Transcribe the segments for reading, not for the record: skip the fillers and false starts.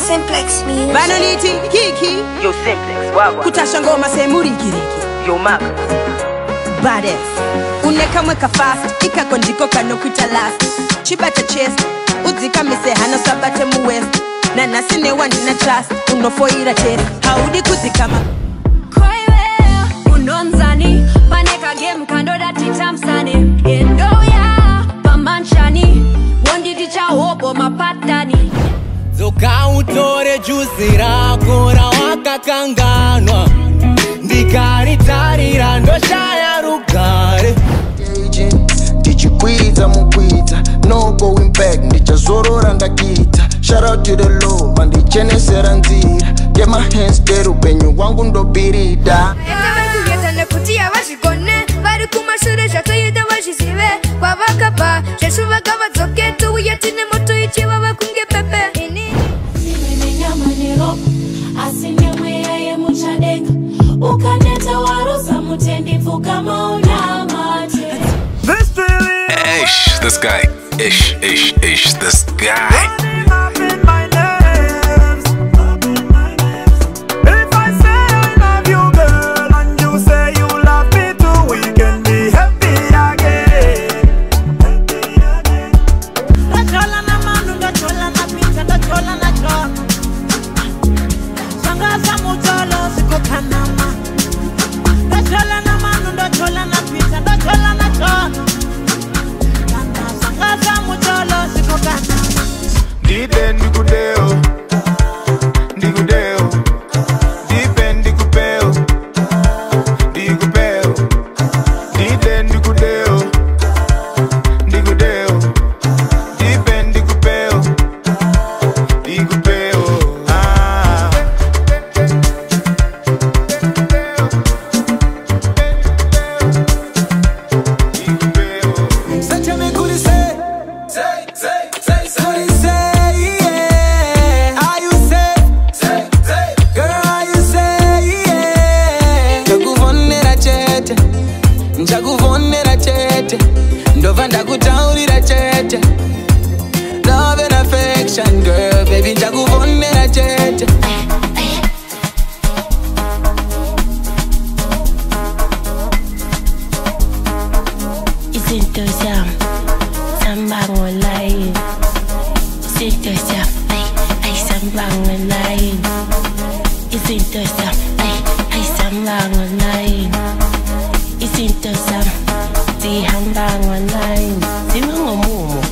Simplex music. Vanoniti, Kiki. Yo Simplex, wawa. Kutasha ngoma semuri ngiriki. Yo Maka. Badass. Uneka mweka fast, ikako ndiko kano kuita last. Chibata chest, uzika mise hano sabate mu west. Na nasine wandi na trust, unofoira chest. Haudi kuzikama. Koiwe, unonzani, paneka game kando dati tamsani. Endo ya, pamanchani, wondi dicha hobo mapatani. Zoka utore juzi rako ra wakakanganwa Ndikaritarira ndoshaya rugare Ndichikwidza mukwidza no going back ndichazorora ndakita. Shout out to the Lord mandichenesera nzira. Get my hands there upenyu wangu ndobirida. Kuyeta nekutia vazvikone vari kumashure zvatoita vazvizive kwavakabva zveshu vakava dzoketu uye tine moto ichiva vakunge pepe nyama neropa asi nemweya yemuchadenga ukaneta warusa mutendifu kama una mate. This guy. This guy. Love and affection, girl, baby, ndakuvonera chete. Isinto sam, sambang online. Isinto sam, ay sambang online. Isinto sam, ay sambang online. Isinto sam, si hambang online. Simangomumo.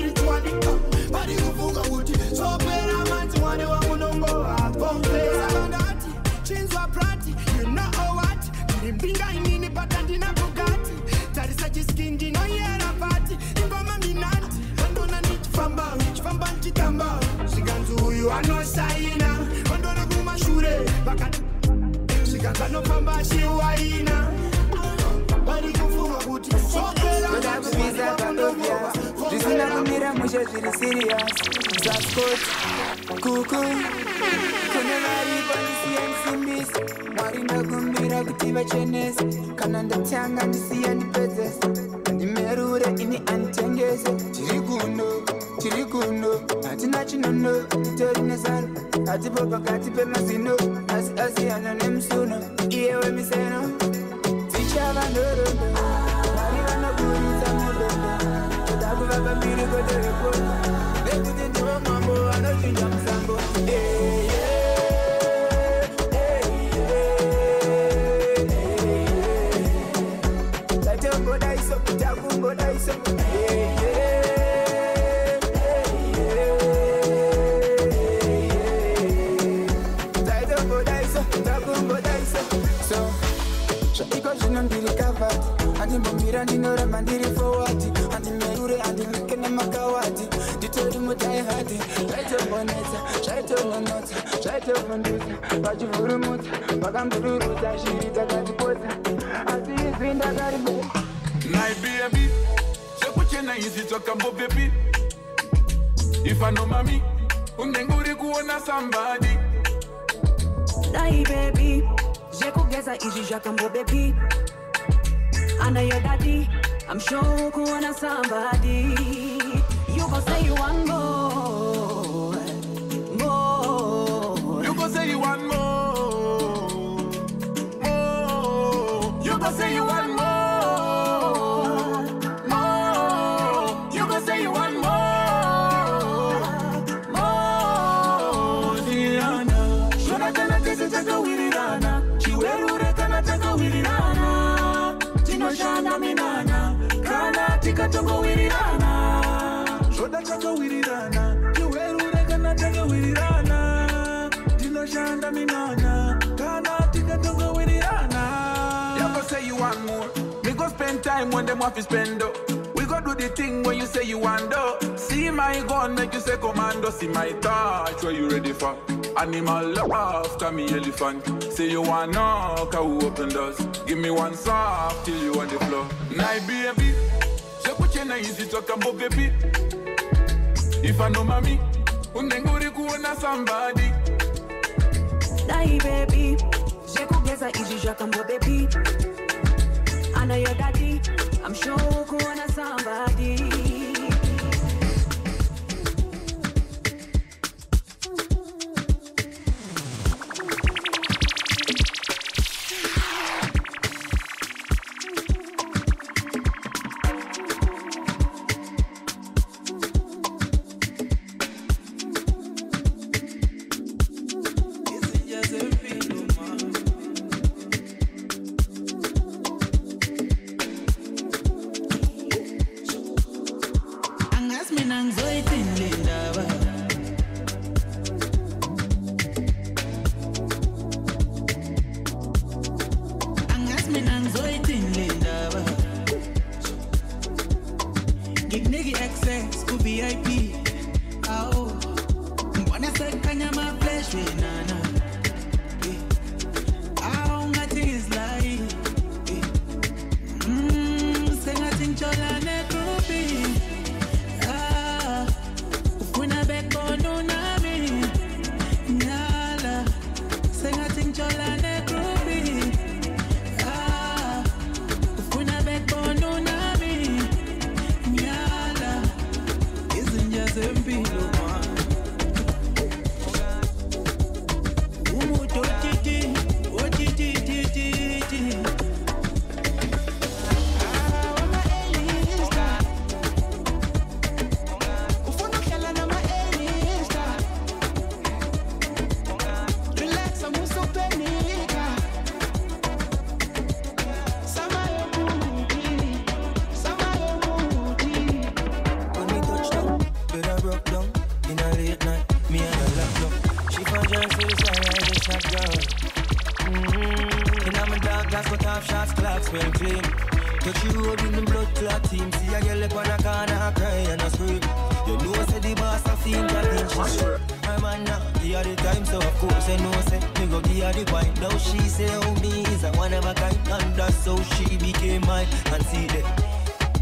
Spiritually, but you you are no signer. Ondona kumashure bakati shikanga no pamba shiwaina. Bari kufunga kuti sokela kubiza kandovya Jisina kumira mwisho zili serious Zaskot Kuku Kone mari polisi MCMBs Marinda kumbira kutiva chenes Kananda tianga nisiya nipezes Nimerure ini antengeze Chirikundo Atina chinono Tori nesano Atipo pakati pe masino Asi anane msuno Iyewe miseno Tichava ndorondo Marivana kuriza mudondo Tabu baba miri kote rekono Beku tindiwa mambo Anochinja msambo Tatombo daiso Takumbo daiso Tatombo daiso Takumbo daiso So Iko jino ndiri kavati Andi mbomira ndinora mandiri forward Andi merure andi like na makawati Ditori mutai hati Shaito boneta, shaito lonota Shaito bonduta, vachivuru muta Vakambururuta, shirita katipota Asi izinda karibu My baby Sekuchena izi tokambo baby If I know mommy Undenguri kuona somebody Dai baby Jekugeza izi jakambo baby I know your daddy I'm sure kuona somebody You gon' say you want more More You gon' say you want more More You gon' say you want more More You gon' say you want more More Diana Shona tena tese taka wirirana Chiwerure kana taka wirirana Tino shana minana Kana tika toko wirirana Shoda taka wirirana Chiwerure kana taka wirirana Tino shana minana Kana tika toko wirirana You go say you want more Me go spend time when them want to spend up. We go do the thing when you say you want to. See my gun make you say commando. See my touch where you ready for. Animal love, call me elephant. Say you want knock, I will open doors. Give me one soft till you on the floor. Night baby, je put your easy talk about baby. If I know mommy, undenguri kuona somebody. Dai baby, je kugeza easy jakambo baby. I know your daddy, I'm sure kuona somebody. man now, give her the time, so of course I know say me go give her the wine. Now she say oh me is a one of a kind, and that's how she became mine. And see that,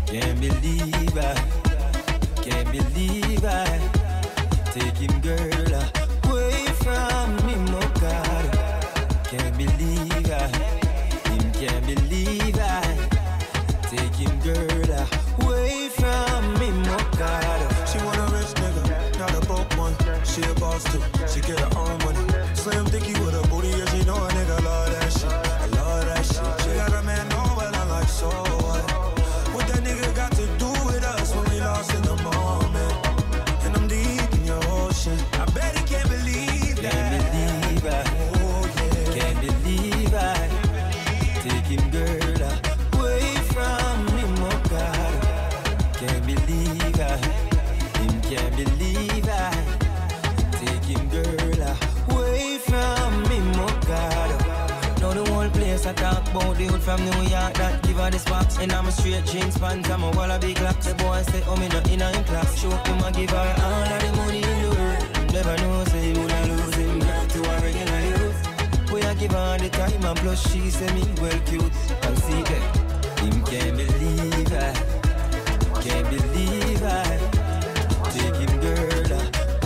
can't believe I, can't believe I, taking girl away from me, no God. Can't believe I, him can't believe I, taking girl away from me, no God. She want a rich nigga, not a broke one. She a boss too, she get her own money. Slim Dicky with a booty, yeah, she know a nigga love that shit. I love that shit. She got a man, no, well, I'm like, so what? What that nigga got to do with us when we lost in the moment? And I'm deep in your ocean. I bet he can't believe that. Can't believe I, oh, yeah. Can't believe I, taking girl away from me, no God. Can't believe I, him can't believe I, taking girl away from me, no God. Now the whole place I talk about the hood from New York that give her the sparks. And I'm a straight jeans pants, I'm a walla big locks. The boy say, oh me not in class. Show him I give her all of the money in the world. Never know say you wanna lose him girl to a regular youth. Boy I give her the time and plus she say me well cute. And see that, him can't believe I, can't believe I, taking girl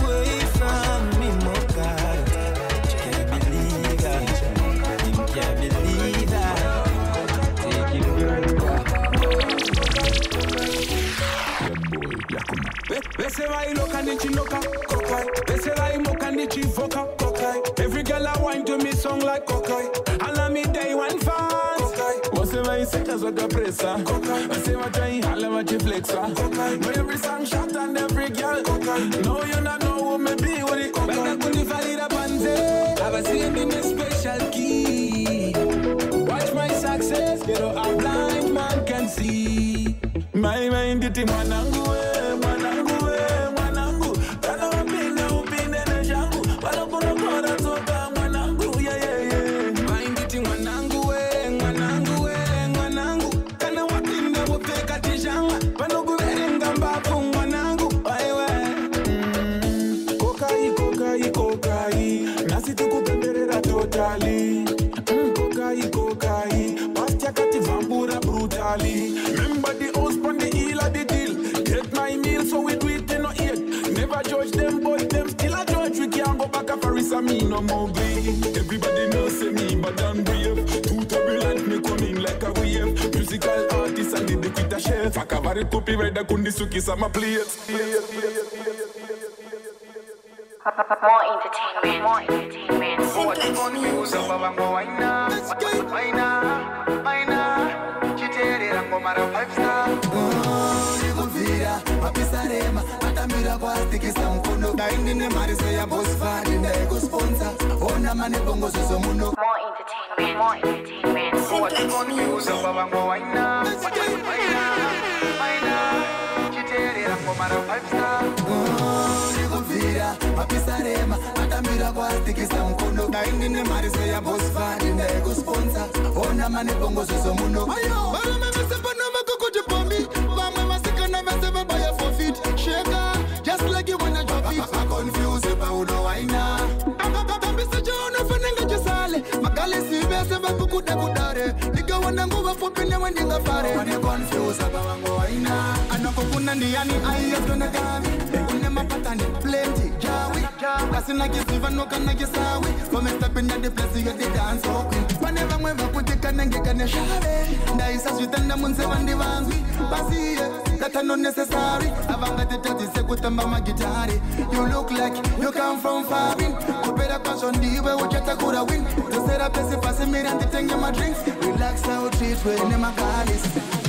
away from me, no God. Can't believe I, him can't believe I, taking girl Pese vai loca nichi noka, kokai. Pese vai moka nichi voka, kokai. Every girl I wine to me song like kokai. Alla me day one fast, kokai. Você vai seca sua capressa, kokai. Você vai try alla vai flexa, kokai. Know every song shot and every girl, kokai. No you not know who me be with it, kokai. Better couldn't valid a panze. I've seen in a special key. Watch my success, get a blind man can see. My mind it in mwanangu, mwanangu. Kana upinde na jangu, wala kuna kora toka mwanangu, yeah. Mind it in mwanangu. Kana wapinde wapeka tijanga, wanogu verenga mbapu mwanangu, aiwe. Kokai, nasi tukupenderera totally. Kokai, past yakati vambura brutally. Remember the house pon the heel of the deal. Get my meal so we do it in no eat. Never judge them, but them still a judge. We can't go back a Paris and me no more bleed. Everybody knows say me but I'm brave. Too turbulent me coming like a wave. Musical artist and the quit a chef. Akavari kopi reda kundi suki sama plate. More entertainment. Confused about wine. Chitere rango mara 5 star. Nikuvira mapisarema atamira kwa stikisa mkono. Daindi ne marise ya boss fan ndai ku sponsor. Ona mane bongo zozo muno. More entertainment. Confused about wine. Chitere rango mara 5 star. Nikuvira mapisarema atamira kwa stikisa mkono. Daindi ne marise ya boss fan ndai ku sponsor. Ona mane bongo zozo muno. Bala me se pana makoko jipombi. Bama masika na vese baba ya forfeit. Sheka just like you wanna drop it. I'm confused about the wine. I'm busy John fanenga jisale. Magale si vese babu kuda kudare. Nigga wana nguva fupi ne wendinga fare. I'm confused about the wine. Anako kuna ndiani ayo tuna gavi. Une mapata ni plenty jawi. Kasi na kisiva no kana kisawi. Come step in the place you the dance walking. Whenever mweva kutika nangeka ne shave. Ndaisa switanda munse wandi wangi. Basi that are not necessary. Avanga the tati se kutamba magitari. You look like you come from far in. Kupera passion diwe uchata kura win. To set up a pasi me and tenge my drinks. Relax out treat when ne magalis.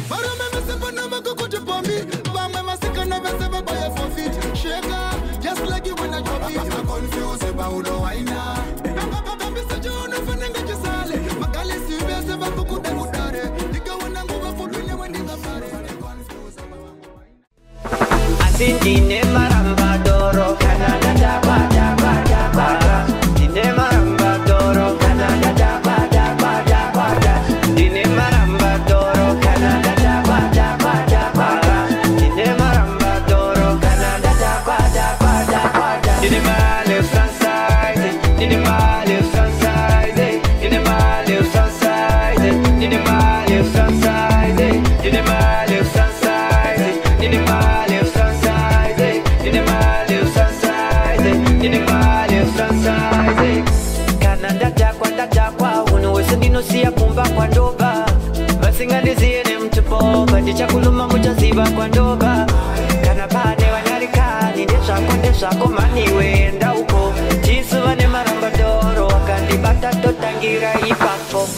Mara me se pana makoko jipombi. Bama masika na vese baba ya forfeit. Sheka just like you wanna drop it. I'm confused about the wine. I'm Mr. John fanenga jisale. Magale si vese babu kuda kudare. Nigga wana nguva fupi ne wendinga fare. Dine maramba doro Canada da Dine maramba doro Canada da Dine maramba doro Canada da Dine maramba doro Canada da Dine maramba Nini Mali of Sunside, Nini Mali of Sunside, Nini Mali of Sunside, Nini Mali of Sunside, Nini Mali of Sunside, Nini Mali of Sunside, Nini Mali of Sunside. Kana ndajakwa unowese ndinosiya kumva kwa ndoba vasingandiziye nemtupoba ndichakuluma muchaziva kwa ndoba kana pane wanyarikani ndezvako maniwe ndauko chisu vane marambadoro wakandibata totangira ipapo.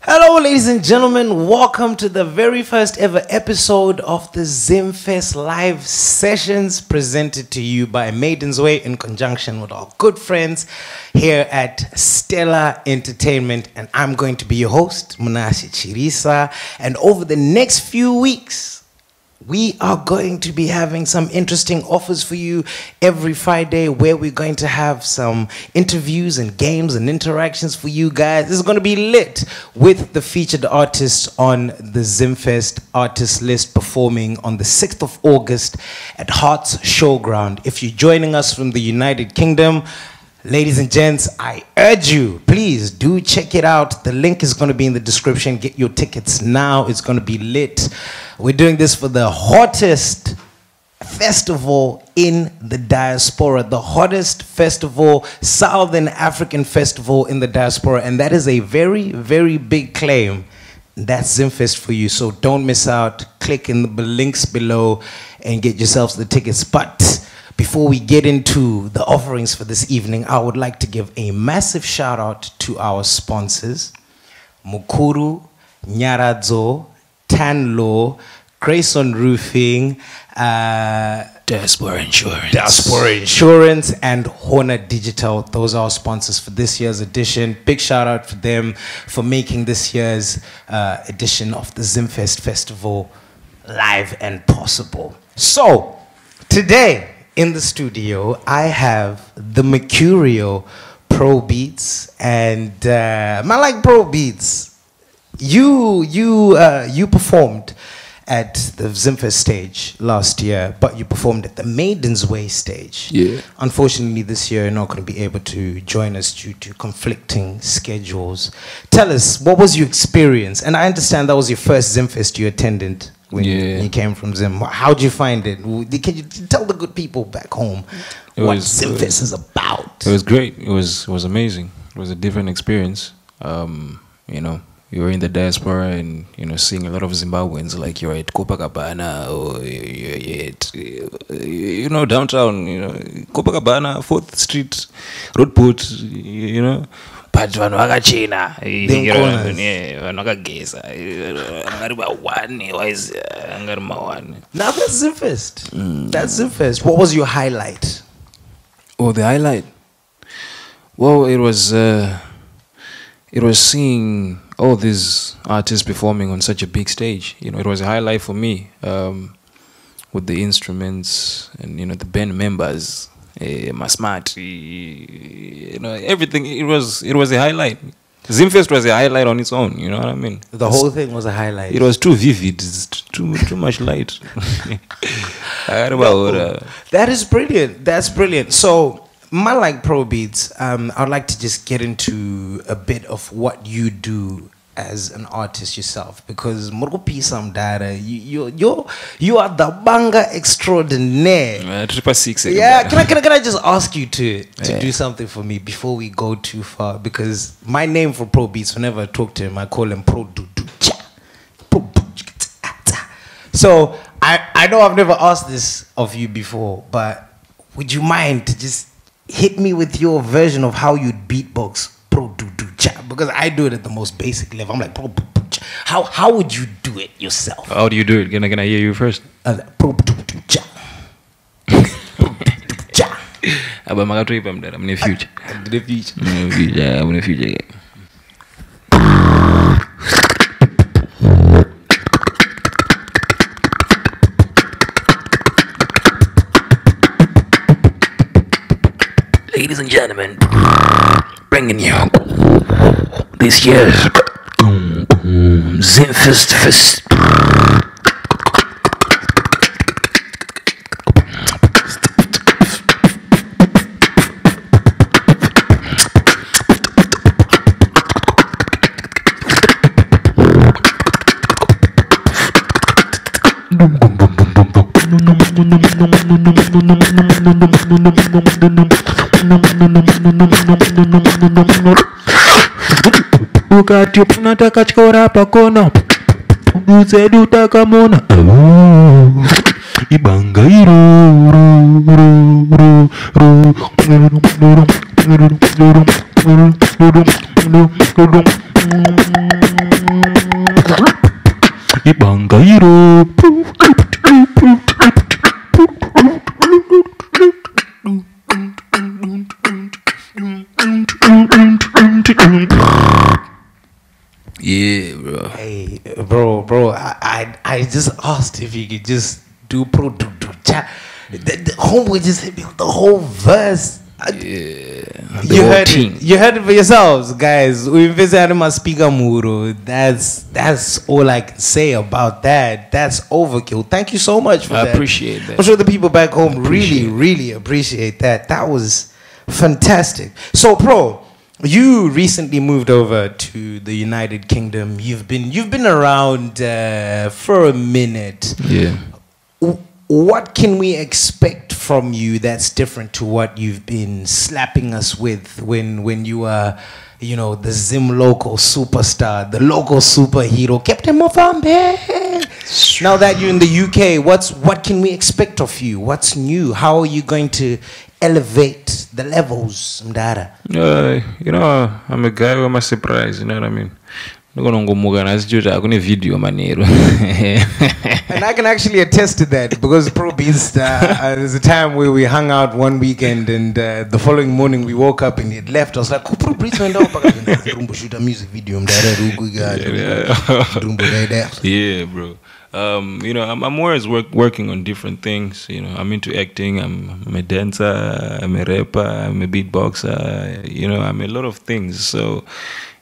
Hello, ladies and gentlemen. Welcome to the very first ever episode of the Zimfest live sessions presented to you by Maiden's Way in conjunction with our good friends here at Stella Entertainment. And I'm going to be your host, Munasi Chirisa. And over the next few weeks, we are going to be having some interesting offers for you every Friday where we're going to have some interviews and games and interactions for you guys. This is going to be lit with the featured artists on the Zimfest artist list performing on the 6th of August at Hearts Showground. If you're joining us from the United Kingdom, ladies and gents, I urge you, please do check it out. The link is going to be in the description. Get your tickets now. It's going to be lit. We're doing this for the hottest festival in the diaspora, the hottest festival, Southern African festival in the diaspora. And that is a very, very big claim. That's Zimfest for you. So don't miss out. Click in the links below and get yourselves the tickets. But before we get into the offerings for this evening, I would like to give a massive shout out to our sponsors, Mukuru, Nyaradzo, Tanlo, Grayson Roofing, Diaspora Insurance, and Horner Digital. Those are our sponsors for this year's edition. Big shout out for them for making this year's edition of the Zimfest Festival live and possible. So, today, in the studio, I have the Mercurial Pro Beats, and I like Pro Beats. You performed at the Zimfest stage last year, but you performed at the Maiden's Way stage. Yeah. Unfortunately, this year you're not going to be able to join us due to conflicting schedules. Tell us, what was your experience? And I understand that was your first Zimfest you attended. When you came from Zim. How did you find it? Can you tell the good people back home what Zimfest is about? It was great. It was amazing. It was a different experience. You know, you were in the diaspora and, you know, seeing a lot of Zimbabweans, like you're at Copacabana or you're at, you know, downtown, you know, Copacabana, 4th Street, Roadport, you know. But vanhu vakachena vanhu vakageza angari va1 wise angari ma1. Now that's Zimfest. That's Zimfest. What was your highlight? Oh, the highlight. Well, it was seeing all these artists performing on such a big stage. You know, it was a highlight for me, with the instruments and, you know, the band members. Masmart, you know, everything. It was a highlight. Zimfest was a highlight on its own. You know what I mean? The whole thing was a highlight. It was too vivid. Too much light. That is brilliant. That's brilliant. So, my like Pro Beats, I'd like to just get into a bit of what you do as an artist yourself, because Murupi Samdara, you are the banga extraordinaire. Yeah, can I just ask you to do something for me before we go too far? Because my name for Pro Beats, whenever I talk to him, I call him Pro Duducha. So I know I've never asked this of you before, but would you mind to just hit me with your version of how you'd beatbox Pro Duducha? Because I do it at the most basic level. I'm like, how would you do it yourself? How do you do it? Can I hear you first? Pro Duducha. I'm in the future. I'm in the future. Ladies and gentlemen, bringing you this year's Zimfest ukati unataka chikora pakona uzedu takamona ibanga ibanga yeah, bro. Hey, bro. I just asked if you could just do pro do chat. The homeboy just hit me with the whole verse. You heard it. You heard it for yourselves, guys. We visited my speaker muro. That's all I can say about that. That's overkill. Thank you so much for that. I appreciate that. I'm sure the people back home really appreciate that. That was fantastic. So, pro, you recently moved over to the United Kingdom. You've been around for a minute. Yeah. What can we expect from you that's different to what you've been slapping us with when you were, the Zim local superstar, the local superhero, Captain Mofambe? Now that you're in the UK, what can we expect of you? What's new? How are you going to elevate the levels, Mdara? I'm a guy with my surprise, you know what I mean? Video manero. And I can actually attest to that because Pro Beats, there's a time where we hung out one weekend and the following morning we woke up and he had left. I was like, Pro Beats went out. Shoot a music video. Yeah, bro. I'm always working on different things. I'm into acting. I'm a dancer. I'm a rapper. I'm a beatboxer. I'm a lot of things. So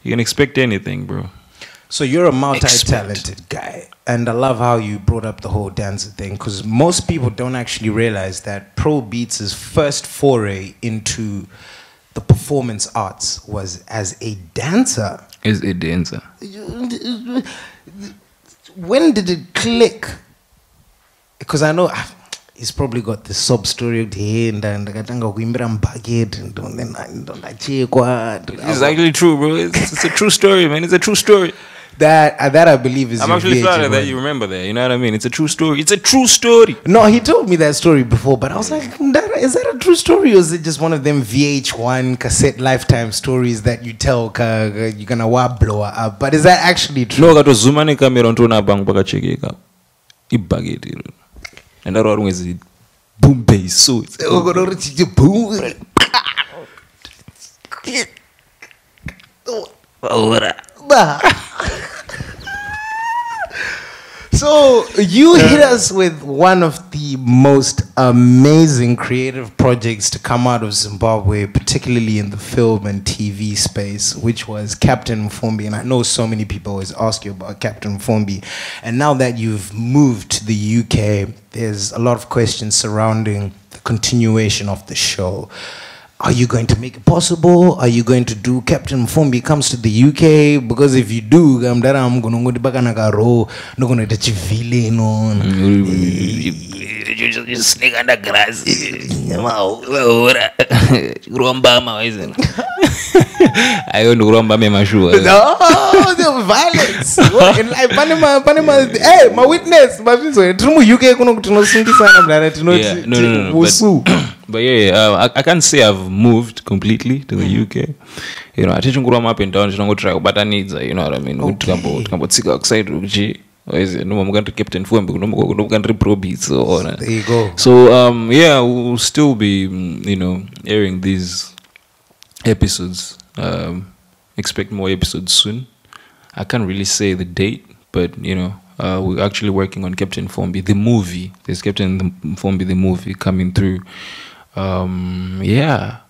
you can expect anything, bro. So you're a multi-talented guy, and I love how you brought up the whole dancer thing because most people don't actually realize that Pro Beats' first foray into the performance arts was as a dancer. As a dancer. When did it click? Because I know he's probably got the sub story of the end and it's actually true, bro. It's a true story, man. It's a true story. That I believe is. I'm actually flattered that you remember that. You know what I mean? It's a true story. It's a true story. No, he told me that story before, but I was like, is that a true story, or is it just one of them VH1 cassette lifetime stories that you tell you're gonna blow up? But is that actually true? No, got zoom on camera onto na bang baka check ibageti. And that one is boom bass. So it's boom. So you hit us with one of the most amazing creative projects to come out of Zimbabwe, particularly in the film and TV space, which was Captain Mfumbi. And I know so many people always ask you about Captain Mfumbi. And now that you've moved to the UK, there's a lot of questions surrounding the continuation of the show. Are you going to make it possible? Are you going to do Captain Mfumbi comes to the UK? Because if you do, I'm going to go back and go no going to villain on. You snake under grass. I don't know my shoe. No, the violence. In life, Panama. Hey, my witness. My UK no. But yeah, I can't say I've moved completely to the UK. I teach them up and down. I go try, but I need, you know what I mean. Outside no, I'm going to Captain Mfumbi. No, I'm going Pro Beats. So there you go. So yeah, we'll still be airing these episodes. Expect more episodes soon. I can't really say the date, but we're actually working on Captain Mfumbi, the movie. There's Captain Mfumbi, the movie coming through. Yeah.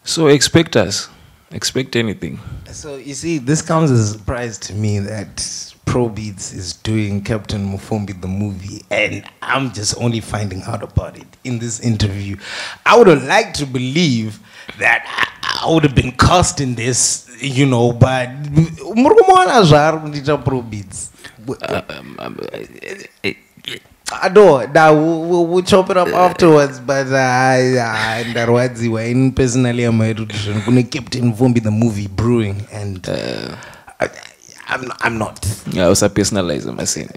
So expect us. Expect anything. So you see, this comes as a surprise to me that Pro Beats is doing Captain Mfumbi the movie, and I'm just only finding out about it in this interview. I would have liked to believe that I would have been cast in this, but Pro Beats. I know. Now we'll chop it up afterwards, but in personally, I'm gonna keep Vumbi the movie brewing, and I'm not. Yeah, I was a personalizer, my scene.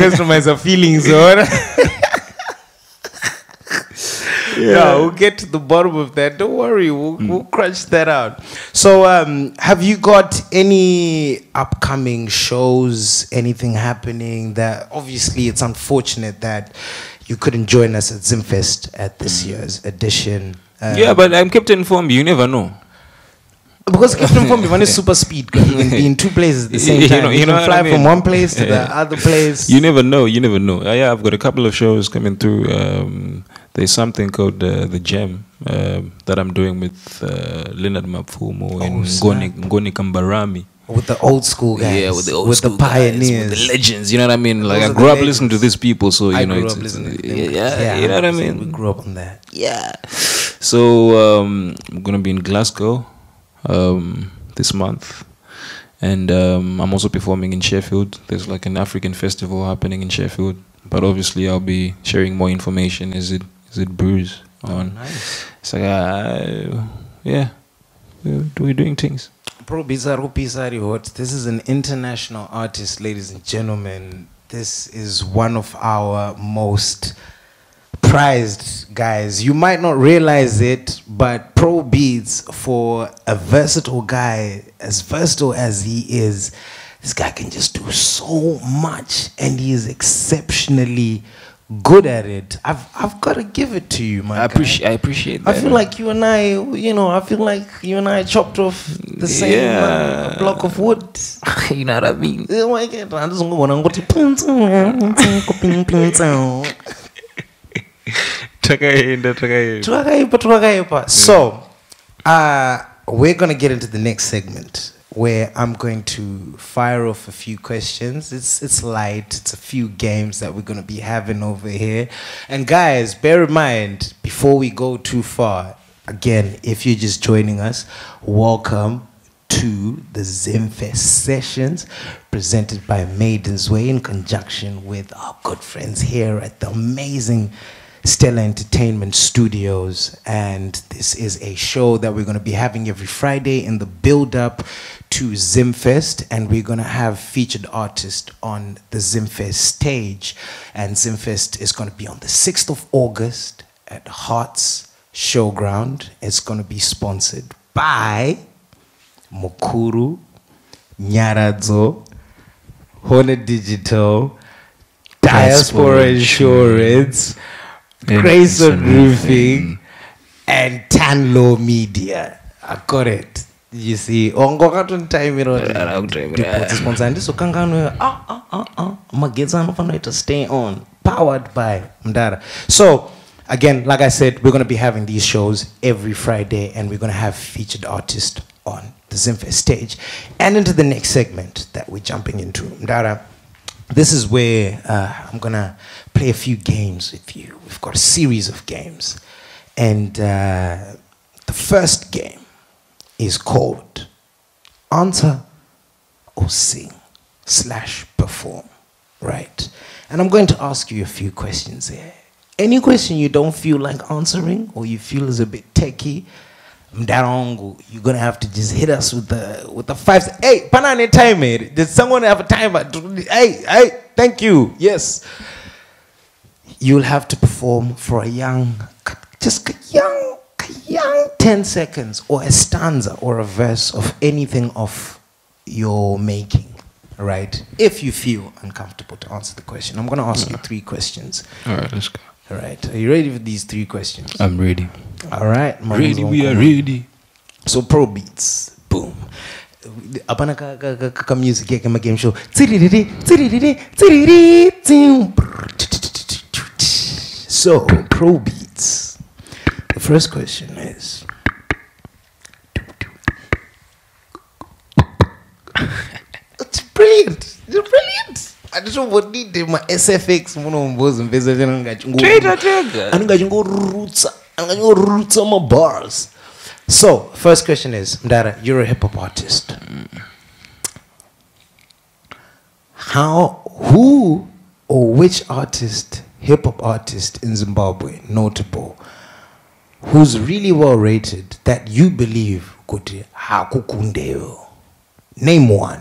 Customize feelings, or. Yeah, we'll get to the bottom of that. Don't worry, we'll crunch that out. So, have you got any upcoming shows, anything happening that, obviously it's unfortunate that you couldn't join us at Zimfest at this year's edition. Yeah, but I'm kept informed, you never know. Because kept informed, one is super speed. You can be in two places at the same time. You can fly from one place to the other place. You never know. Yeah, I've got a couple of shows coming through. There's something called The Gem that I'm doing with Leonard Mapfumo and Ngoni Kambarami. With the old school guys. Yeah, with the old school pioneers. Guys, with the legends, you know what I mean? Like, I grew up listening to these people, so, you know. I grew up listening to them. Yeah, you know what I mean? We grew up on that. Yeah. So, I'm going to be in Glasgow this month. And I'm also performing in Sheffield. There's like an African festival happening in Sheffield. But obviously, I'll be sharing more information as it brews on. Nice. So, yeah, we're doing things. This is an international artist, ladies and gentlemen. This is one of our most prized guys. You might not realize it, but Pro Beats, for a versatile guy, as versatile as he is, this guy can just do so much, and he is exceptionally good at it. I've got to give it to you, man. I appreciate that. I feel like you and I, chopped off the same block of wood. You know what I mean? So, we're gonna get into the next segment, where I'm going to fire off a few questions. It's light. It's a few games that we're going to be having over here. And guys, bear in mind, before we go too far, again, if you're just joining us, welcome to the Zimfest sessions presented by Maiden's Way in conjunction with our good friends here at the amazing Stella Entertainment Studios. And this is a show that we're going to be having every Friday in the build-up to Zimfest, and we're going to have featured artists on the Zimfest stage. And Zimfest is going to be on the 6th of August at Hearts Showground. It's going to be sponsored by Mukuru, Nyaradzo, Honor Digital, Diaspora Insurance, Grayson Roofing, and Tanlo Media. I got it. You see, ongoka time so to stay on, powered by Mdara. So again, like I said, we're going to be having these shows every Friday, and we're going to have featured artists on the Zimfest stage. And into the next segment that we're jumping into, Mdara, this is where I'm going to play a few games with you. We've got a series of games. And the first game is called Answer or Sing / Perform, right? And I'm going to ask you a few questions here. Any question you don't feel like answering or you feel is a bit techie, Mdarongo, you're gonna have to just hit us with the 5. Hey, panane timer. Did someone have a timer? Hey, thank you. Yes. You'll have to perform for a young 10 seconds or a stanza or a verse of anything of your making, right? If you feel uncomfortable to answer the question. I'm gonna ask you 3 questions. All right, let's go. All right, are you ready for these 3 questions? I'm ready. All right, we are ready. So Pro Beats, boom. Apana ka music yake ma game show. So Pro Beats. The first question is, it's brilliant. It's brilliant. I just don't want need my SFX roots on my bars. So, first question is, Mdara, you're a hip hop artist. who or which artist, hip hop artist in Zimbabwe, notable, who's really well rated that you believe kuti hakukundeyo? Name one.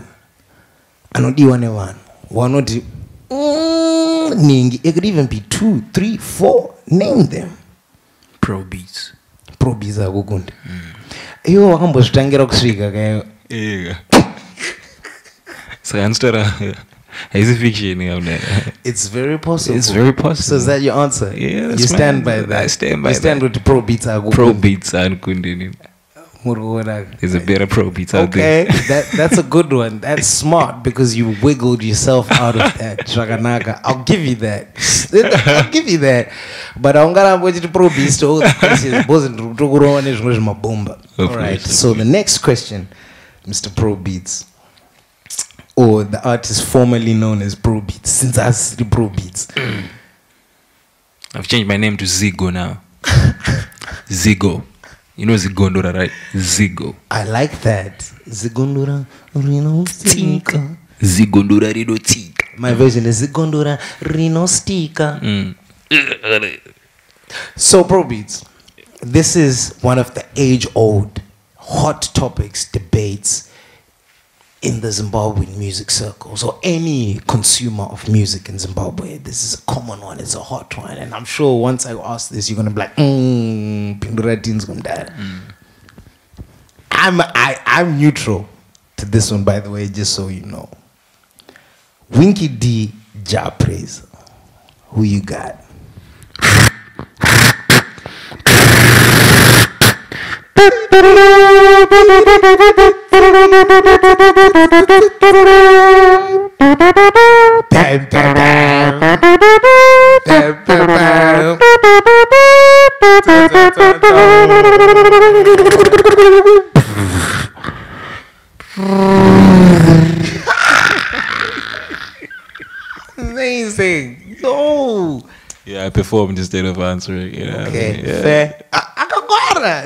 Anodiwa ne one. Wanoti ningi. It could even be 2, 3, 4. Name them. Pro Beats. Pro Beats hakukunde. Iyo wakambozvitangira kusvika kayo. Yeah. So is it fiction? It's very possible. It's very possible. So is that your answer? Yeah, you stand by that. I stand by that. You stand with the Pro Beats hakukunde. Pro Beats hakukunde. There's a better Pro Beats out there. Okay, that's a good one. That's smart because you wiggled yourself out of that. Shakanaka. I'll give you that. I'll give you that. But I'm gonna wait to Pro Beats to all the questions. Alright, so the next question, Mr. Pro Beats, or the artist formerly known as Pro Beats, since I see the Pro Beats. I've changed my name to Zigo now. Zigo. You know Zigondora, right? Zigo. I like that. Zigondora Rino Stika. Zigondora Rino Stika. My version is Zigondora Rino Stika. So, Pro Beats, this is one of the age-old hot topics, debates in the Zimbabwean music circle. So any consumer of music in Zimbabwe, this is a common one, it's a hot one. And I'm sure once I ask this, you're gonna be like, Pindura Teens gonna die. I'm neutral to this one, by the way, just so you know. Winky D, Ja Praise. Who you got? Amazing. No. Yeah, I performed instead of answering. You know okay, what I mean? Yeah. fair.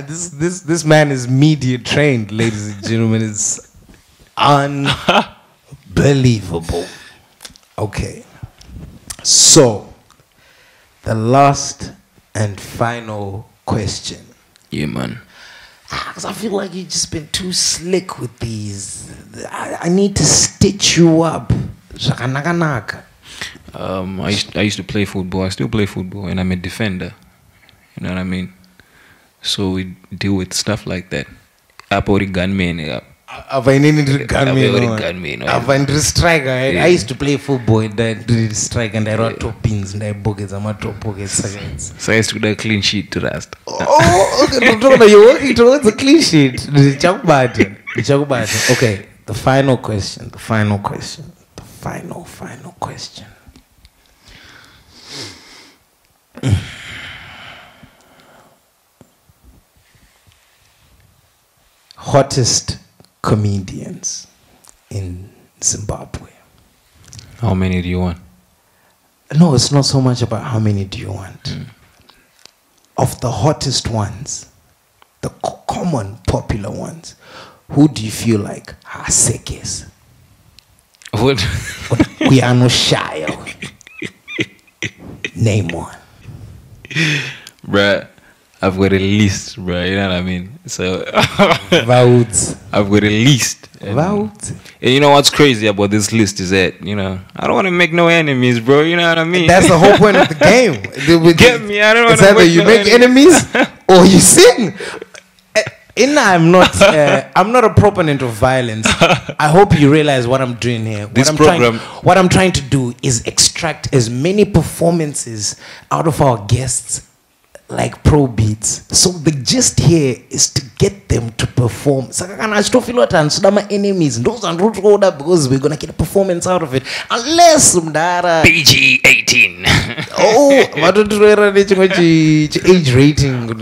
This man is media trained, ladies and gentlemen. It's unbelievable. Okay, so the last and final question. Yeah, man. Because I feel like you've just been too slick with these. I need to stitch you up. I used to play football. I still play football, and I'm a defender. You know what I mean? So we deal with stuff like that. Gunman. Striker. I used to play football and I did strike and I wrote top pins and I pockets and my top pockets. So I used to do a clean sheet to rest. Oh, okay. You're working towards a clean sheet. Okay, the final question. Final question. Hottest comedians in Zimbabwe. How many do you want? No, it's not so much about how many do you want. Of the hottest ones, the common popular ones, who do you feel like are sickest? What? We are no shy. Name one. Bruh, I've got a list, bruh, you know what I mean? So Vouts. I've got a list. Vouts. And you know what's crazy about this list is that, you know, I don't want to make no enemies, bro, you know what I mean? That's the whole point of the game. Get me, I don't want to make you make enemies or you sing. I'm not a proponent of violence. I hope you realize what I'm doing here. What I'm trying to do is extract as many performances out of our guests like Pro Beats. So the gist here is to get them to perform. I still feel like I'm enemies. Those are root order because we're gonna get a performance out of it. Unless PG-18. Oh, what do you age rating?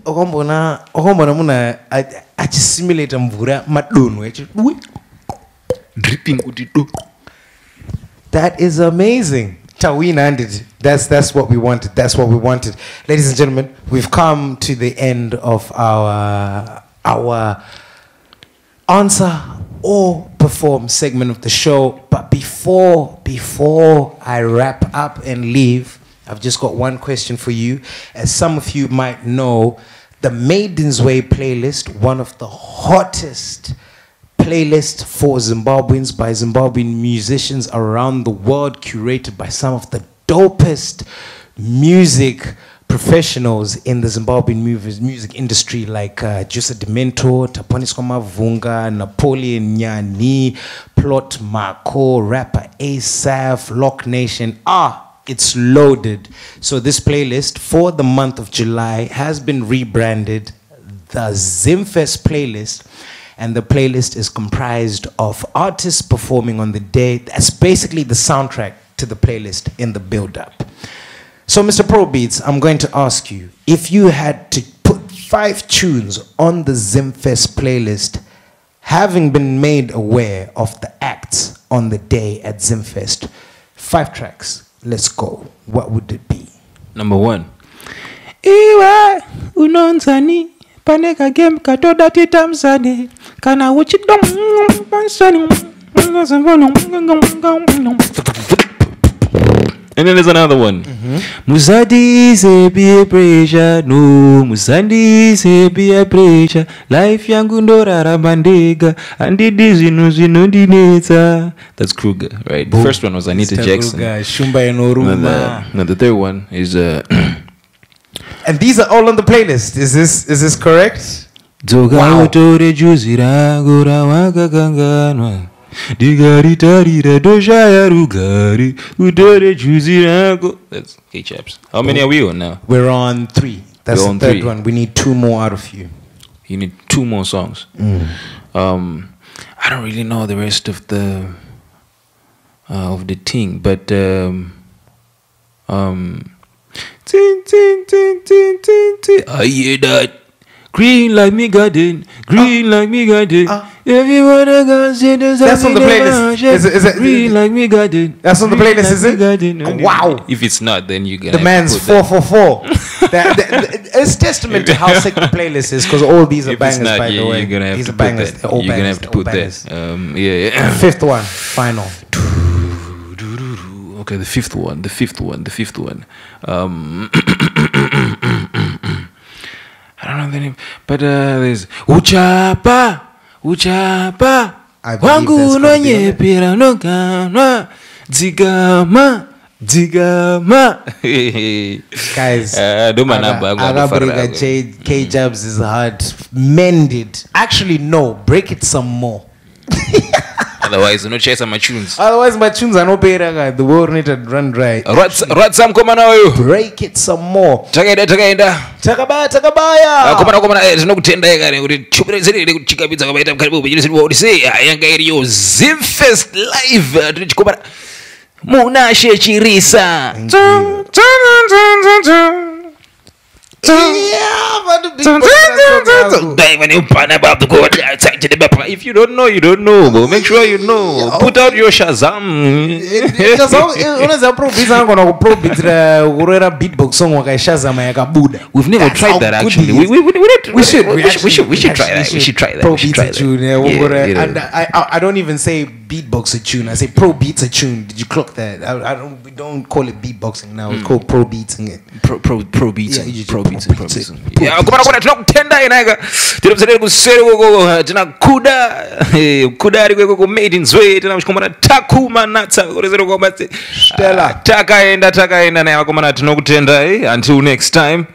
okombona muna achisimulate mvura madonwe dripping kuti do. That is amazing. Tawina ended. That's what we wanted. That's what we wanted. Ladies and gentlemen, we've come to the end of our answer or perform segment of the show. But before I wrap up and leave, I've just got one question for you. As some of you might know, the Maiden's Way playlist, one of the hottest playlists for Zimbabweans by Zimbabwean musicians around the world, curated by some of the dopest music professionals in the Zimbabwean music industry, like Juicer Demento, Taponiswa Mavunga, Napoleon Nyani, Plot Marco, rapper Asaph, Lock Nation. It's loaded. So this playlist for the month of July has been rebranded the Zimfest playlist, and the playlist is comprised of artists performing on the day. That's basically the soundtrack to the playlist in the build-up. So, Mr. Pro Beats, I'm going to ask you, if you had to put 5 tunes on the Zimfest playlist, having been made aware of the acts on the day at Zimfest, 5 tracks, let's go. What would it be? Number 1. Iwe unonzani paneka game katoda titamzani kana uchidom pansani. And then there's another one. Musadi se be a pressure, no. Musadi se be a pressure. Life yangu ndorara bandega, and it is dineta. That's Kruger, right? The first one was Anita Jackson. Shumba Enoruma. No, the third one is and these are all on the playlist. Is this correct? Wow. That's K-Chaps. How many are we on now? We're on 3. That's the third one. We need 2 more out of you. You need 2 more songs. I don't really know the rest of the thing, but I hear that. Green like me garden, green like me garden. Everyone I got say there's that's on the playlist. Is it green like me garden? That's on the playlist, is it? Garden. Wow. If it's not, then you get the man's 444. It's testament to how sick the playlist is, because all these are bangers, not, by the way. You're gonna have these to are bangers. Put that. You're gonna have to put that. Yeah. 5th one, final. Okay, the fifth one. I don't know the name, but there's Uchapa. Wangu no nyepira no kanwa. Zigama. Guys, Agabriga K-Jabs is hard. Mend it. Actually, no. Break it some more. Otherwise, no chase my tunes. Otherwise, my tunes are no better. The world need to run dry. Ratsam koma nayo. Break it some more. Takabaya. Komana tinokutenda yakare kuti chupirezere kuchikabidza kabaita karibu bujirisi wodise yanga iriyo Zimfest live tichikobara muna shechirisa. If you don't know, you don't know. But make sure you know. Put out your Shazam. We've never tried that actually. We should try that. We should try that. I don't even say beatbox a tune. I say pro beats a tune. Did you clock that? We don't call it beatboxing now. It's called pro beating it. Pro beating. Pro beating. Yeah, kumana tinokutenda inaga. Tinobzere kusere koko tinakuda. Kuda ari kweko Maiden's Way. Tinamshkomana takuma natsa kurezero kwabate. Stella. Takaenda naye kumana tinokutenda. Until next time.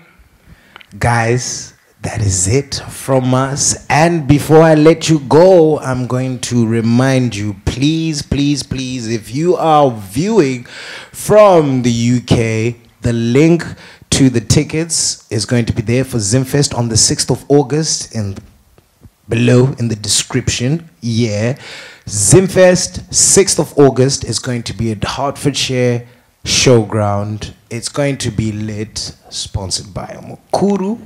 Guys, that is it from us. And before I let you go, I'm going to remind you, please, if you are viewing from the UK, the link to the tickets is going to be there for Zimfest on the 6th of August and below in the description. Yeah, Zimfest 6th of August is going to be at Hertfordshire Showground. It's going to be lit, sponsored by Mukuru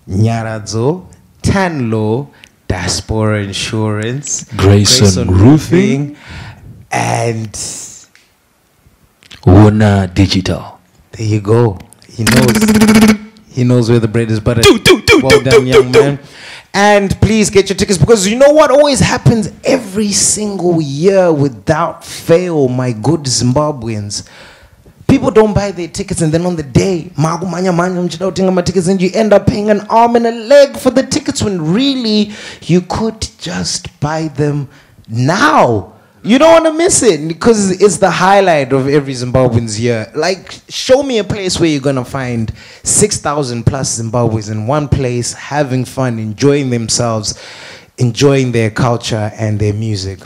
Nyaradzo, Tanlo, Diaspora Insurance, Grayson Roofing, and Warner Digital. There you go. He knows where the bread is buttered. Well done, young man. And please get your tickets, because you know what always happens every single year without fail, my good Zimbabweans. People don't buy their tickets, and then on the day, and you end up paying an arm and a leg for the tickets when really you could just buy them now. You don't want to miss it, because it's the highlight of every Zimbabwean's year. Like, show me a place where you're going to find 6,000 plus Zimbabweans in one place, having fun, enjoying themselves, enjoying their culture and their music.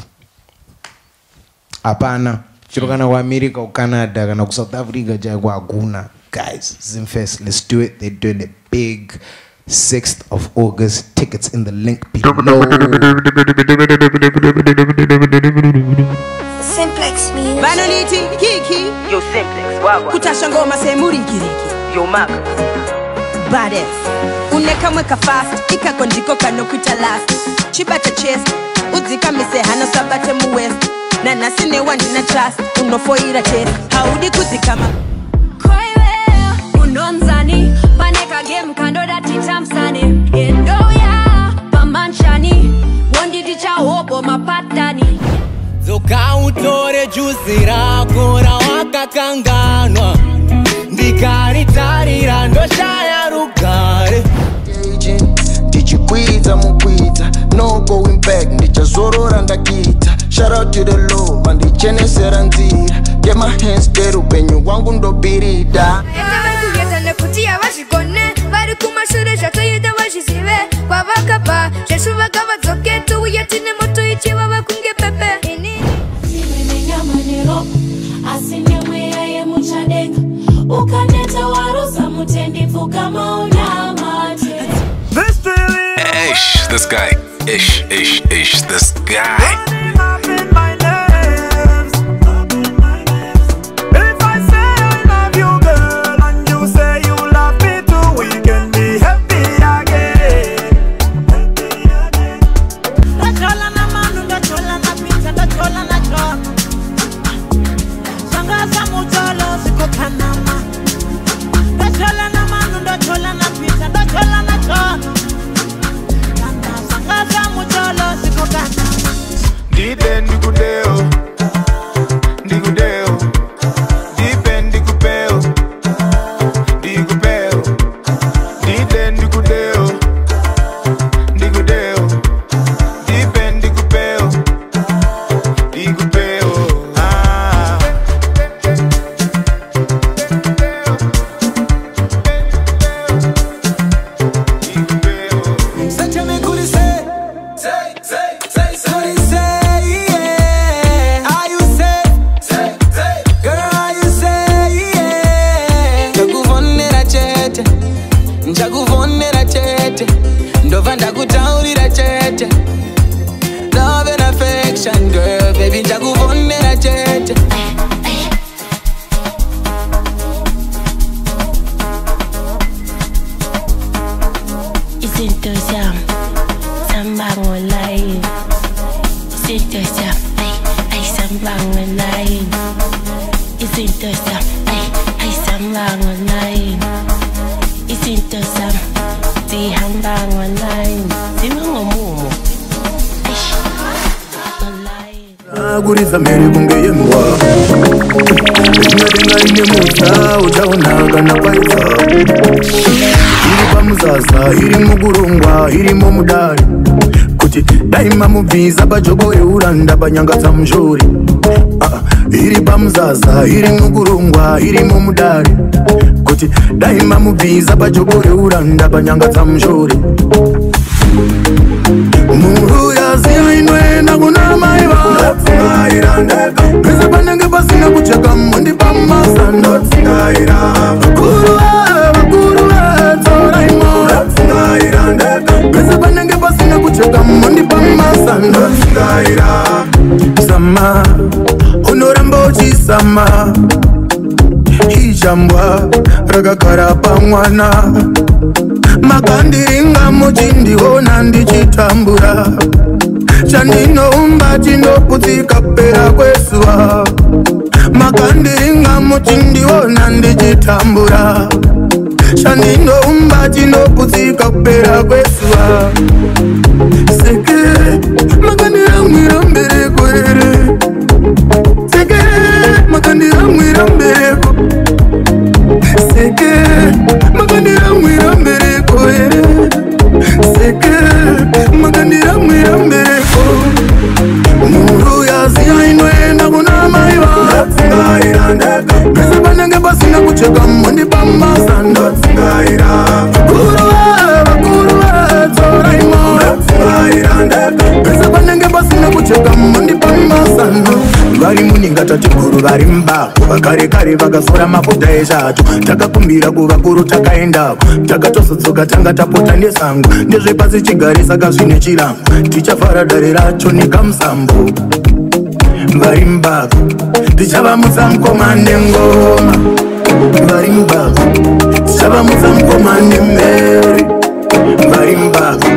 Apana. Chirokana wa America or Canada, kana South Africa, Jaguna. Guys, Zimfest, let's do it. They're doing it big. 6th of August. Tickets in the link below. Simplex Music. Vanaliti, Kiki. Yo Simplex, wawa. Kutashangoma semuri kiriki. Yo Maka. Baddest. Uneka mweka fast. Ika kondiko kano kuita last. Chibata chest. Udzika mise hana sabate muwest. Nana sine wandi na trust. Unofoira chest. Haudi kuzikama. Unonzani. Paneka game kando dati tamsani. Endo ya. Pamanchani. Wondi dicha hobo mapatani. Zoka utore juzi rako rawakakanganwa. Ndikaritarira ndoshaya rugare. Ndichikwidza mukwidza, no going back, ndichazorora ndakita. Shout out to the Lord, mandichenesera nzira. Get my hands dirty, upenyu wangu ndobirida. Kuyeta nekutia vazvikone vari kumashure zvatoita vazvizive kwavakabva zveshuvaga vadzoke touya tine moto ichiva vakunge pepe iwe nenyama neropa asi nemweya yemuchadenga ukaneta warosa mutendifu kama unyamate Ish, this guy. Ish, this guy. Guriza meri kunge yemwa Inadenga ine musa uchaonanga na paiza Iri pamuzaza, iri mugurungwa, iri mumudari Kuti daima mubviza pajogo euranda panyanga za mzhuri Iri pamuzaza, iri mugurungwa, iri mumudari Kuti daima mubviza pajogo euranda panyanga za mzhuri Muru ya zia inwena kuna maiva Pesa panenge pasina kucheka mundi pamasanda Vakuruwe, tora imo Pesa panenge pasina kucheka mundi pamasanda Sama, honorambo chisama Hijambwa, ragakara pa mwana makandiringa muchindiona ndichitambura chandinoumba chinoputsika kupera kwezuva makandiringa muchindiona ndichitambura chandinoumba chinoputsika kupera kwezuva seke makandiramwira mbereko here seke makandiramwira mbereko seke makandiramwira mbereko here seke makandiramwira mbereko muru yaziya inoenda kuna maiva ndatsingaira ndega pese panenge pasina kucheka mondipamasa ndatsingaira vakuruva dzoraimo ndatsingaira ndega pese panenge pasina kucheka mondipamasa vari muningatati guru vari mbako vakare kare vakazora mafuta eshato takakumbira kuvakuru takaendako takatozodzoka tanga tapota nesango ndezvepasi chigare saka zvine chirango tichafara dare racho nekamusambo vari mbako tichavamutsa mukomane ngoma vari mbako tichavamutsa mukomane mberi vari mbako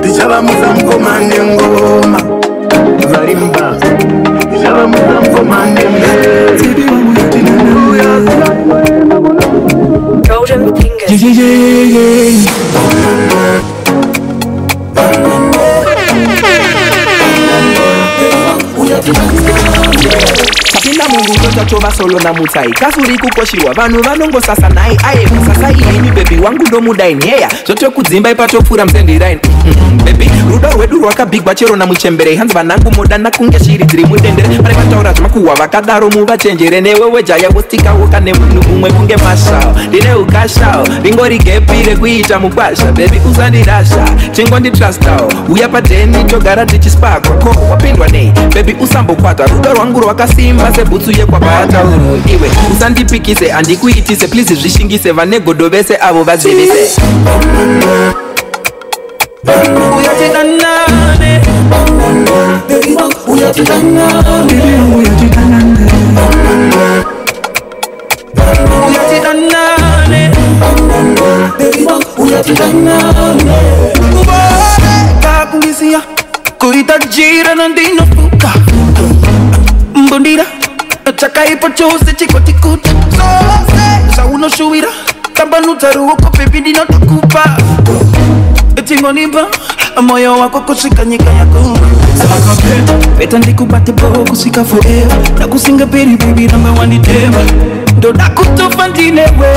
tichavamutsa mukomane ngoma vari mbako tichavamutsa mukomane mberi Golden Fingers. tapinda mungu totachova solo na mutsai kasuri kukoshiwa vanhu vanongosasa nai aye musasa ieni bebi wangu ndomudaini yeya zvotekudzimba ipatopfuura musendiraini bebi rudo rwedu rwakabhigwa chero namuchembere hanzi vanangu modana kunge shiri dziri mudendere pane vataura zvamakuhwa vakadaro muvachenjere newewe jaya wostikawoka nemunhu umwe kunge mashao ndine ukashao ringori gepi rekuita mukwasha bebi usandirasha chingonditrastawo uya padheni togara tichispakwa ko wapindwa nei bebi usambokwata rudo rwangu rwakasimba sebhutsu yekwabatauro iwe usandipikise handikuitise please zvishingise vane godo vese avo vazivise uyatidanane uyatidanane uyatidanane kuboreka kulisia kuitajira nandinofuka mbundira chakaipo chose chikotikuta zose zvaunoshuwira tambanudza ruoko bebi ndinotokupa tingonimba moyo wako kusvika nyika yako beta ndikubate bo kusvika forever ndakusinga peri bebi ramba wanditema ndoda kutofa ndinewe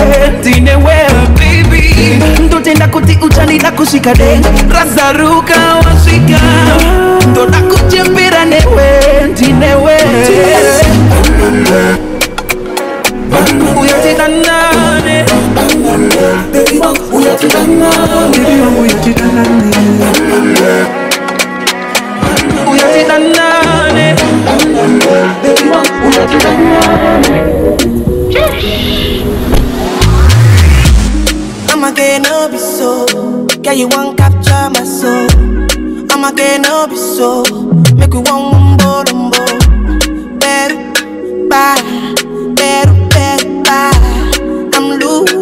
baby ndotenda kuti uchandida kusvika denga razaruka wasvika ndoda kuchembera ndinewe uyatidanane I'ma get no be so, yeah you won't capture my soul. I'ma get no be so, make we one lumbo. Better, bye, I'm loose,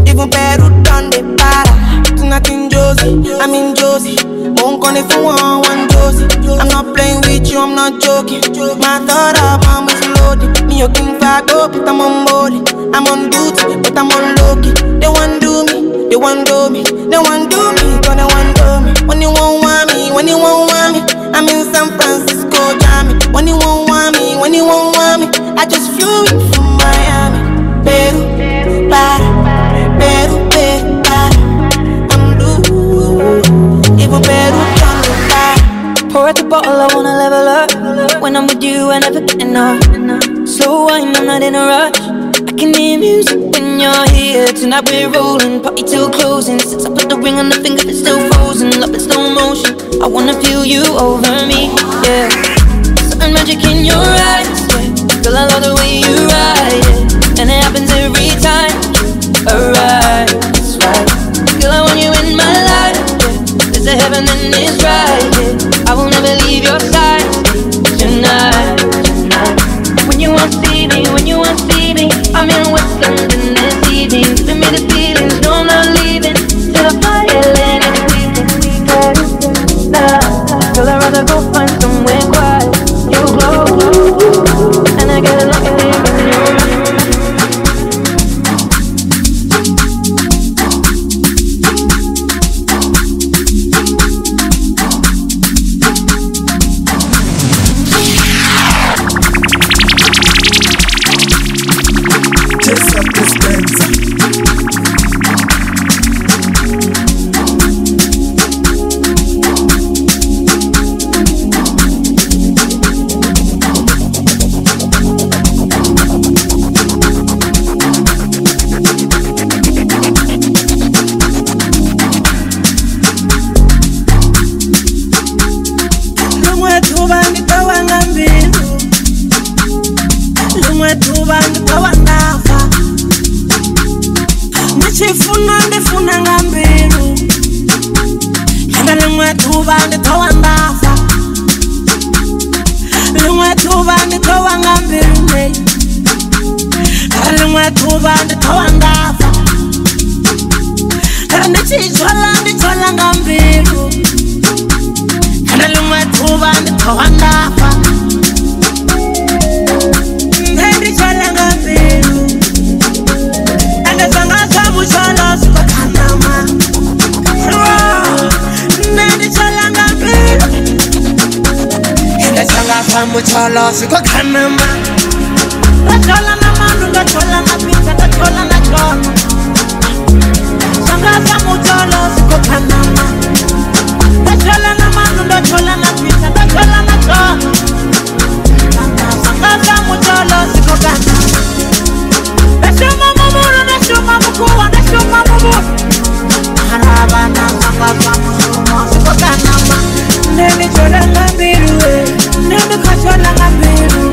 even better done the para. Tonight in Josie, I'm in Josie. Won't call if you want one Josie. I'm not playing with you, I'm not joking. My thought of mom is loaded. Me a king fag up, but I'm on body. I'm on duty, but I'm on low-key. They want do me, they want do me, they want do me, gonna want do me. When you won't want me, when you won't want me, I'm in San Francisco, Jammy. When you won't want me, when you won't want me, I just flew in from Miami. Peru, para, I'm loose, even Peru down the para. Pour out the bottle, I wanna level up. When I'm with you, I never get enough. Slow wine, I'm not in a rush. I can hear music when you're here. Tonight we're rolling, party till closing. Since I put the ring on the finger, it's still frozen. Love in slow motion, I wanna feel you over me, yeah. Certain magic in your eyes, yeah. Girl, I love the way you ride it, and it happens every time. Alright, that's right. Girl, I want you in my life, yeah. There's a heaven and it's right, yeah. I will never leave your side tonight. When you want to see me, when you want to see me, I'm in West London this evening. Giving me the feelings, no I'm not leaving. mbilu limwe thuba ndithowa ndafa ndichifuna ndifuna nga mbilu ende limwe thuba ndithowa ndafa limwe thuba ndithowa nga mbilu ende limwe thuba ndithowa ndafa ndichithola nga mbilu ende limwe thuba ndithowa ndafa ndithola nga mbilu ende sanga sabucholo sikothanama ndithola nga mbilu ende sanga sabucholo sikothanama ndathola namanu ndathola napita ndathola nacholo sanga sabucholo sikothanama ndathola namanu ndathola napita ndathola nacholo sanga sabucholo sikothanama ndashuma mumuru ndashuma mukuwa ndashuma mumuru harabana sanga sabucholo sikothanama ndithola nga mbilu ndikathola nga mbilu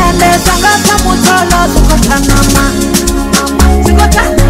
ende sanga sabucholo sikothanama sikothanama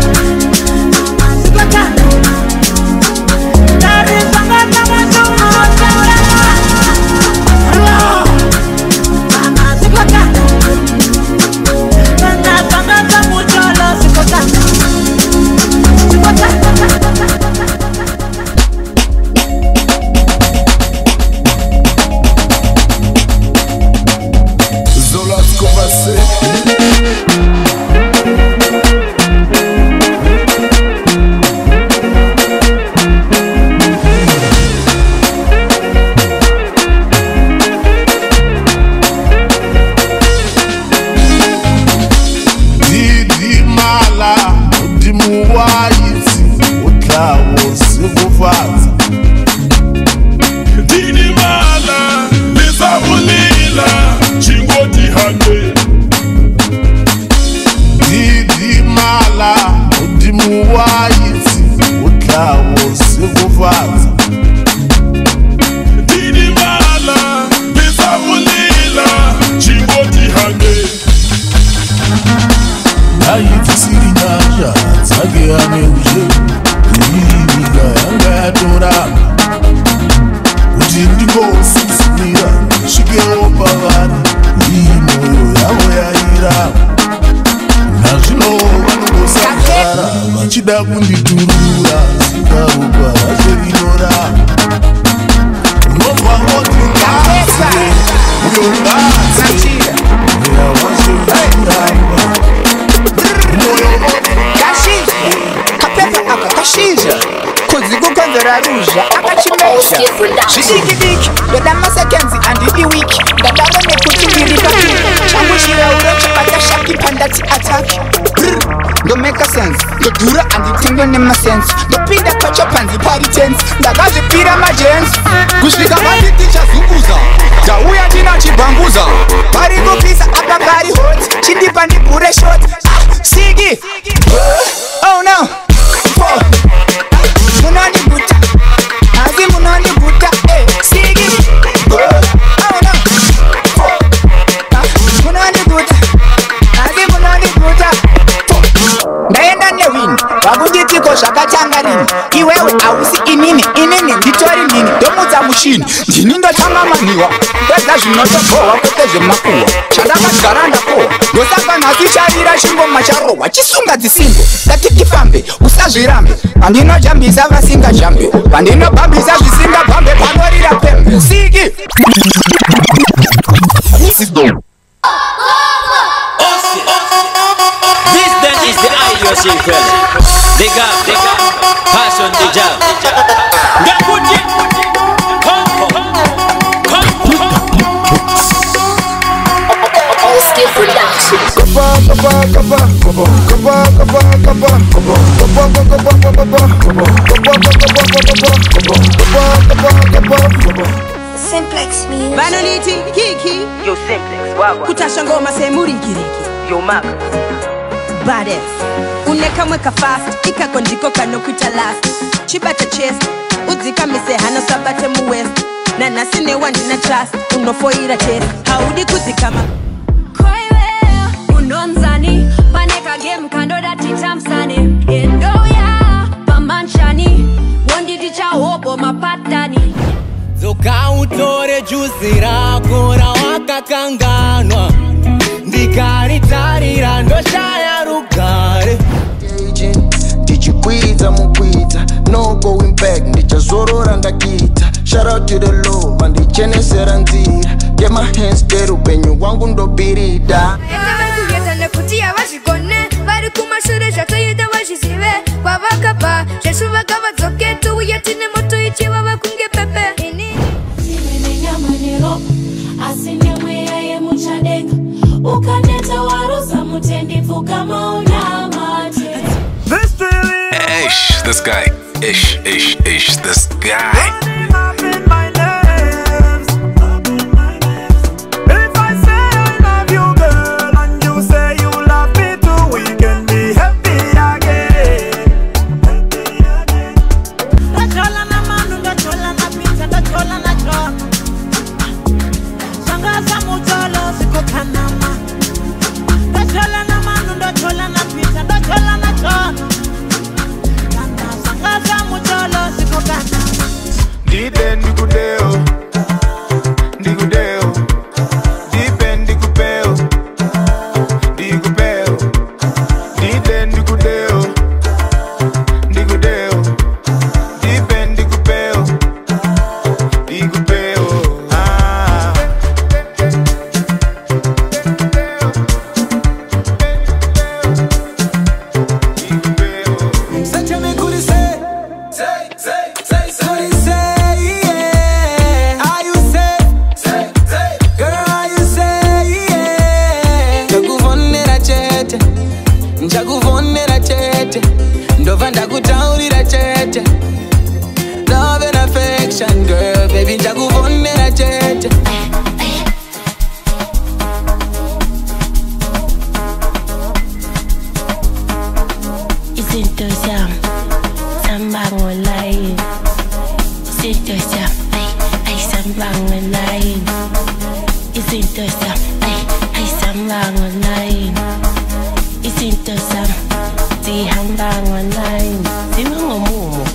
Shidiki bedama sekenzi andi wiki ndadare nekuchingiri papi changushira urocha pata shaki pandati attack don't make a sense ndodura andi tingo nema sense ndopinda pacho panzi party tense ndakazvipira majensi kusvika panditi chazunguza tauya ndina chibambuza pari kupisa apa pari hot chindipa ndipure shot sigi oh no munoni buta azi munoni buta sigi oh no munoni buta azi munoni buta ndaenda newini vakunditiko zvakatangarini iwewe hausi inini nditori nini ndomudza mushini ndini ndochangamaniwa kwedza zvinotogohwa kwete zvemakuhwa chandakagara ndakohwa ndosaka nhasi charira chingoma charohwa chisunga dzisimbo ngatitifambe usazvirambe pandinojambisa vasingajambe pandinobhambisa zvisingabhambe panorira pembe siki This then is the ideal sequel. They got passion, the job. Get put it. All skill production. Simplex me. Vanity, Kiki. Yo, Simplex, wawa. Kutasha ngoma semuri ngiriki. Yo, Maka. Badass. Unekamweka fast, ikakonjiko kanokuita last. Chibata chest, udzika mise hano sabate mu west. nanasine wandina trust unofoira chete haudi kuzikama Kwaiwe unonzani paneka game kando dati tamsani endoya pamanchani wonditi chahobo mapatani Zoka utore juzi rako rawakakanganwa ndikaritarira ndoshaya rugare ndichikwidza mukwidza no going back ndichazorora ndakita shout out to the Lord mandichenesera nzira get my hands there upenyu wangu ndobirida varikuyeta nekuti havazvigone vari kumashure zvatoita vazvizive kwavakabva zveshu vakavadzoke touya tine moto ichivava kunge pepe ini nenyama neropa asi nemweya yemuchadenga ukaneta warosa mutendifu kama unamate Ish, this guy. Ish, this guy. Sihamba online, singoma mumo